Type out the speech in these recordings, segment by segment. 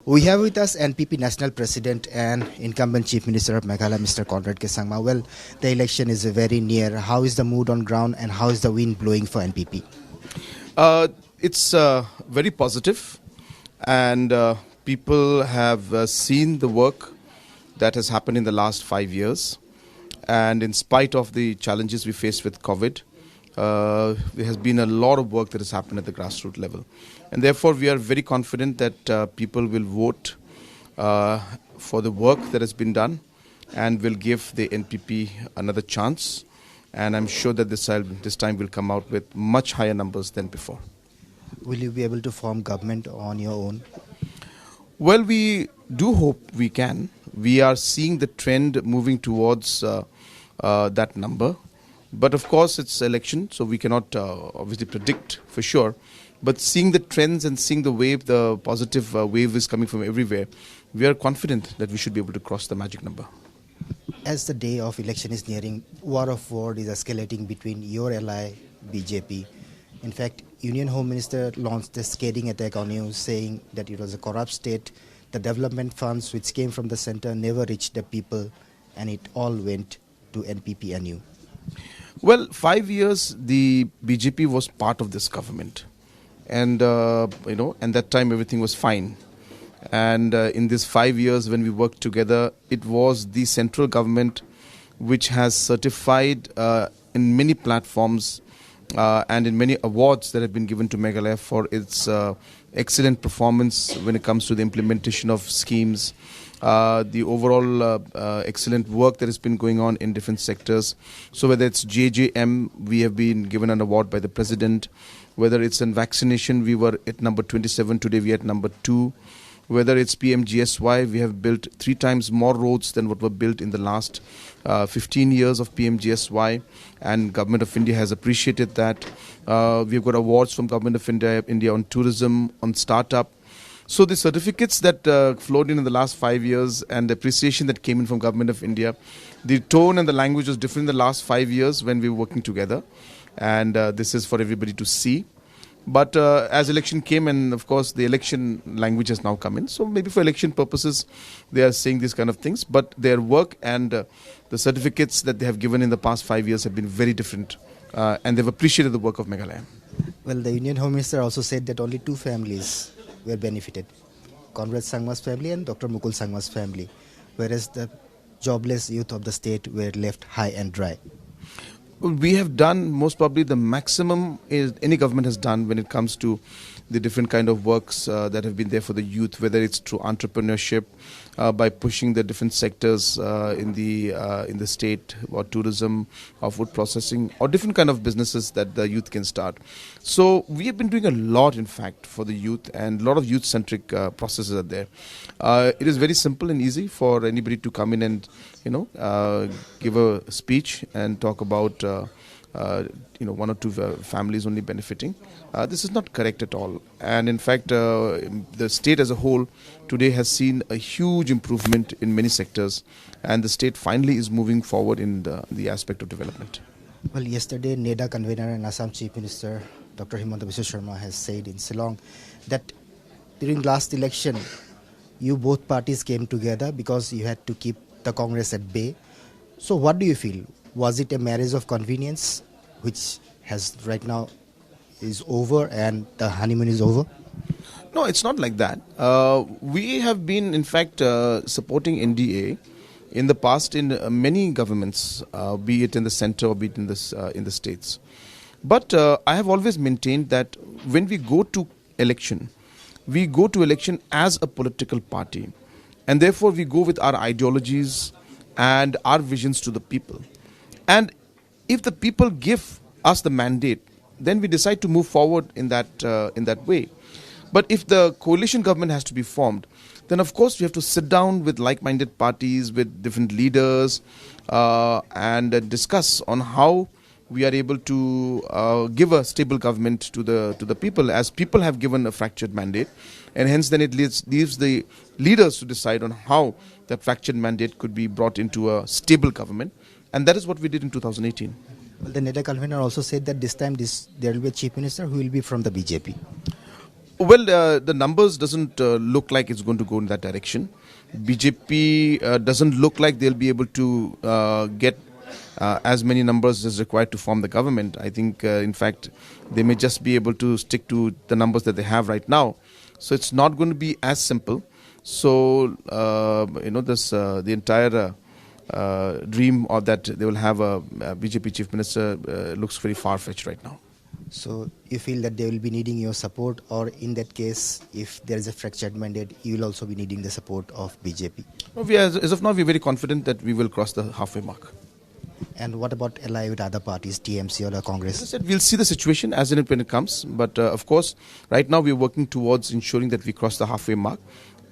We have with us NPP National President and incumbent Chief Minister of Meghalaya, Mr. Conrad 𝗡𝗢𝗥𝗧𝗛𝗏. Well, the election is very near. How is the mood on ground and how is the wind blowing for NPP? It's very positive, and people have seen the work that has happened in the last 5 years. And in spite of the challenges we faced with COVID, there has been a lot of work that has happened at the grassroots level. And therefore, we are very confident that people will vote for the work that has been done and will give the NPP another chance. And I'm sure that this time will come out with much higher numbers than before. Will you be able to form government on your own? Well, we do hope we can. We are seeing the trend moving towards that number. But of course, it's election, so we cannot obviously predict for sure. But seeing the trends and seeing the wave, the positive wave is coming from everywhere, we are confident that we should be able to cross the magic number. As the day of election is nearing, war of word is escalating between your ally, BJP. In fact, Union Home Minister launched a scathing attack on you, saying that it was a corrupt state. The development funds which came from the center never reached the people, and it all went to NPP and you. Well, 5 years the BJP was part of this government, and and that time everything was fine. And in these 5 years when we worked together, it was the central government which has certified in many platforms and in many awards that have been given to Meghalaya for its excellent performance when it comes to the implementation of schemes, the overall excellent work that has been going on in different sectors. So whether it's JJM, we have been given an award by the President. Whether it's in vaccination, we were at number 27, today we are at number 2. Whether it's PMGSY, we have built 3 times more roads than what were built in the last 15 years of PMGSY, and Government of India has appreciated that. We've got awards from Government of India on tourism, on startup. So the certificates that flowed in the last 5 years and the appreciation that came in from Government of India, the tone and the language was different in the last 5 years when we were working together, and this is for everybody to see. But as election came, and of course the election language has now come in, so maybe for election purposes they are saying these kind of things, but their work and the certificates that they have given in the past 5 years have been very different, and they've appreciated the work of Meghalaya. Well, the Union Home Minister also said that only 2 families were benefited, Conrad 𝗡𝗢𝗥𝗧𝗛𝗏's family and Dr. Mukul 𝗡𝗢𝗥𝗧𝗏's family, whereas the jobless youth of the state were left high and dry. We have done most probably the maximum any government has done when it comes to the different kind of works that have been there for the youth, whether it's through entrepreneurship, by pushing the different sectors in the state, or tourism, or food processing, or different kind of businesses that the youth can start. So we have been doing a lot, in fact, for the youth, and a lot of youth-centric processes are there. It is very simple and easy for anybody to come in and give a speech and talk about 1 or 2 families only benefiting. This is not correct at all. And in fact, the state as a whole today has seen a huge improvement in many sectors, and the state finally is moving forward in the aspect of development. Well, yesterday, NEDA convener and Assam Chief Minister Dr. 𝗡𝗢𝗥𝗧𝗏 Sharma has said in Shillong that during last election, you both parties came together because you had to keep the Congress at bay. So what do you feel? Was it a marriage of convenience, which has right now is over and the honeymoon is over? No, it's not like that. We have been, in fact, supporting NDA in the past in many governments, be it in the center or be it in the states. But I have always maintained that when we go to election as a political party, and therefore we go with our ideologies and our visions to the people. And if the people give us the mandate, then we decide to move forward in that way. But if the coalition government has to be formed, then of course we have to sit down with like-minded parties, with different leaders, and discuss on how we are able to give a stable government to the people, as people have given a fractured mandate, and hence then it leaves the leaders to decide on how that fractured mandate could be brought into a stable government, and that is what we did in 2018. Well, the NEDA convener also said that this time there will be a chief minister who will be from the BJP. Well, the numbers doesn't look like it's going to go in that direction. BJP doesn't look like they'll be able to get as many numbers as required to form the government. I think, in fact, they may just be able to stick to the numbers that they have right now. So it's not going to be as simple. So, the entire dream of that they will have a BJP chief minister looks very far-fetched right now. So you feel that they will be needing your support, or in that case, if there is a fractured mandate, you will also be needing the support of BJP? No, as of now, we're very confident that we will cross the halfway mark. And what about ally with other parties, TMC or the Congress? As I said, we'll see the situation as and when it comes. But of course, right now we're working towards ensuring that we cross the halfway mark.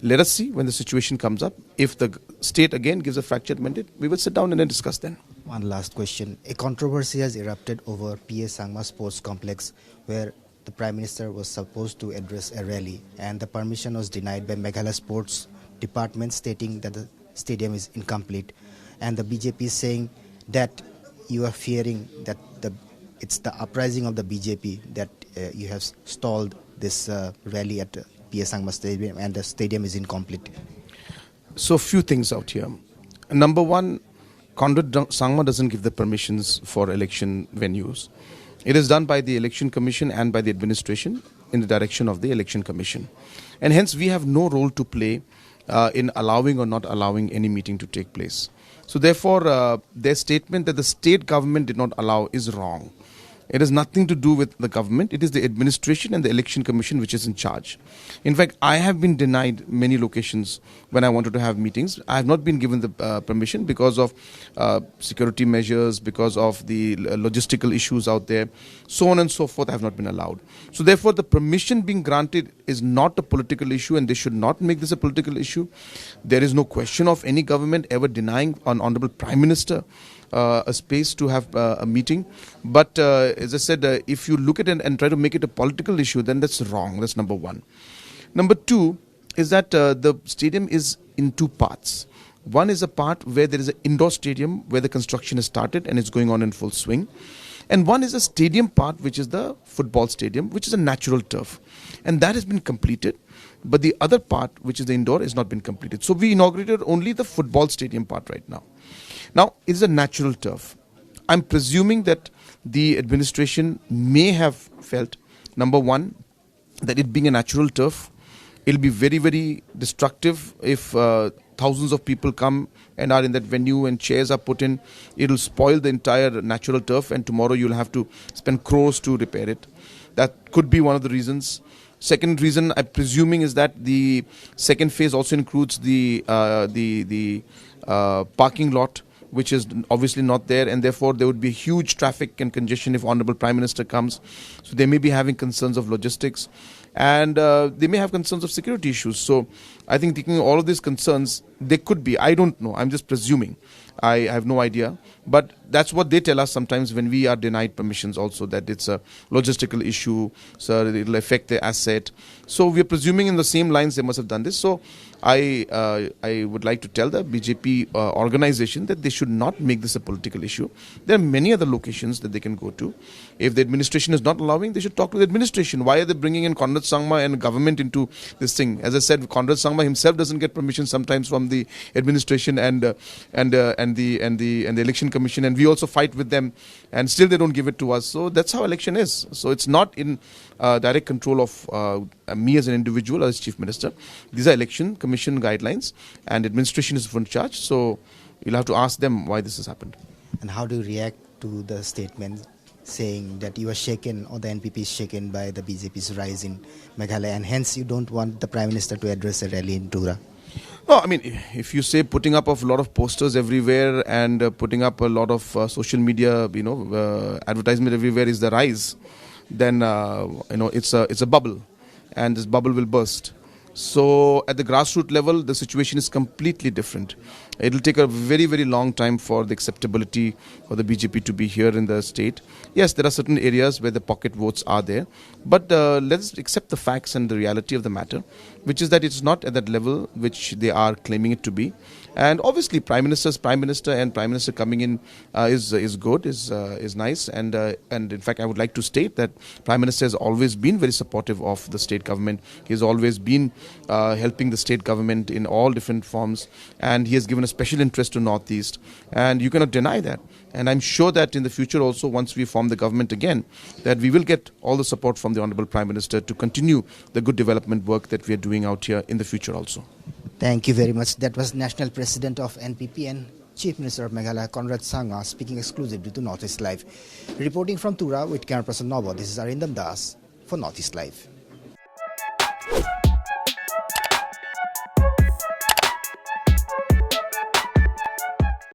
Let us see when the situation comes up. If the state again gives a fractured mandate, we will sit down and then discuss then. One last question. A controversy has erupted over PM Sangma Sports Complex, where the Prime Minister was supposed to address a rally, and the permission was denied by Meghalaya Sports Department, stating that the stadium is incomplete. And the BJP is saying that you are fearing that it's the uprising of the BJP that you have stalled this rally at PM Sangma Stadium, and the stadium is incomplete. So few things out here. Number one, Conrad Sangma doesn't give the permissions for election venues. It is done by the Election Commission and by the administration in the direction of the Election Commission. And hence we have no role to play in allowing or not allowing any meeting to take place. So therefore, their statement that the state government did not allow is wrong. It has nothing to do with the government. It is the administration and the election commission which is in charge. In fact, I have been denied many locations when I wanted to have meetings. I have not been given the permission because of security measures, because of the logistical issues out there, so on and so forth. I have not been allowed. So therefore, the permission being granted is not a political issue, and they should not make this a political issue. There is no question of any government ever denying an honorable Prime Minister a space to have a meeting. But as I said, if you look at it and try to make it a political issue, then that's wrong. That's number one. Number two is that the stadium is in two parts. One is a part where there is an indoor stadium where the construction has started and it's going on in full swing. And one is a stadium part, which is the football stadium, which is a natural turf. And that has been completed. But the other part, which is the indoor, has not been completed. So we inaugurated only the football stadium part right now. Now, it is a natural turf. I'm presuming that the administration may have felt, number one, that it being a natural turf, it'll be very, very destructive if thousands of people come and are in that venue and chairs are put in. It'll spoil the entire natural turf, and tomorrow you'll have to spend crores to repair it. That could be one of the reasons. Second reason, I'm presuming, is that the second phase also includes the parking lot, which is obviously not there, and therefore there would be huge traffic and congestion if Honorable Prime Minister comes. So they may be having concerns of logistics, and they may have concerns of security issues. So I think taking all of these concerns, they could be, I don't know, I'm just presuming. I have no idea. But that's what they tell us sometimes when we are denied permissions also, that it's a logistical issue, so it will affect the asset. So we're presuming in the same lines they must have done this. So I would like to tell the BJP organization that they should not make this a political issue. There are many other locations that they can go to. If the administration is not allowing, they should talk to the administration. Why are they bringing in Conrad Sangma and government into this thing? As I said, Conrad Sangma himself doesn't get permission sometimes from the administration and the election commission, and we also fight with them, and still they don't give it to us. So that's how election is. So it's not in direct control of me as an individual or as chief minister. These are election commission guidelines, and administration is in charge. So you'll have to ask them why this has happened. And how do you react to the statement saying that you are shaken, or the NPP is shaken by the BJP's rise in Meghalaya, and hence you don't want the Prime Minister to address a rally in 𝗡𝗢𝗏? No, I mean, if you say putting up of a lot of posters everywhere and putting up a lot of social media, advertisement everywhere is the rise, then it's a bubble, and this bubble will burst. So at the grassroots level, the situation is completely different. It will take a very, very long time for the acceptability for the BJP to be here in the state. Yes, there are certain areas where the pocket votes are there, but let's accept the facts and the reality of the matter. which is that it's not at that level which they are claiming it to be. And obviously, Prime Minister coming in is good, is nice, and in fact, I would like to state that Prime Minister has always been very supportive of the state government. He has always been helping the state government in all different forms, and he has given a special interest to Northeast, and you cannot deny that. And I'm sure that in the future also, once we form the government again, that we will get all the support from the Honorable Prime Minister to continue the good development work that we are doing out here in the future also. Thank you very much. That was National President of NPP and Chief Minister of Meghalaya Conrad Sangma speaking exclusively to Northeast Live. Reporting from Tura with camera person Nobo, this is 𝗟𝗜�10 Das for Northeast Live.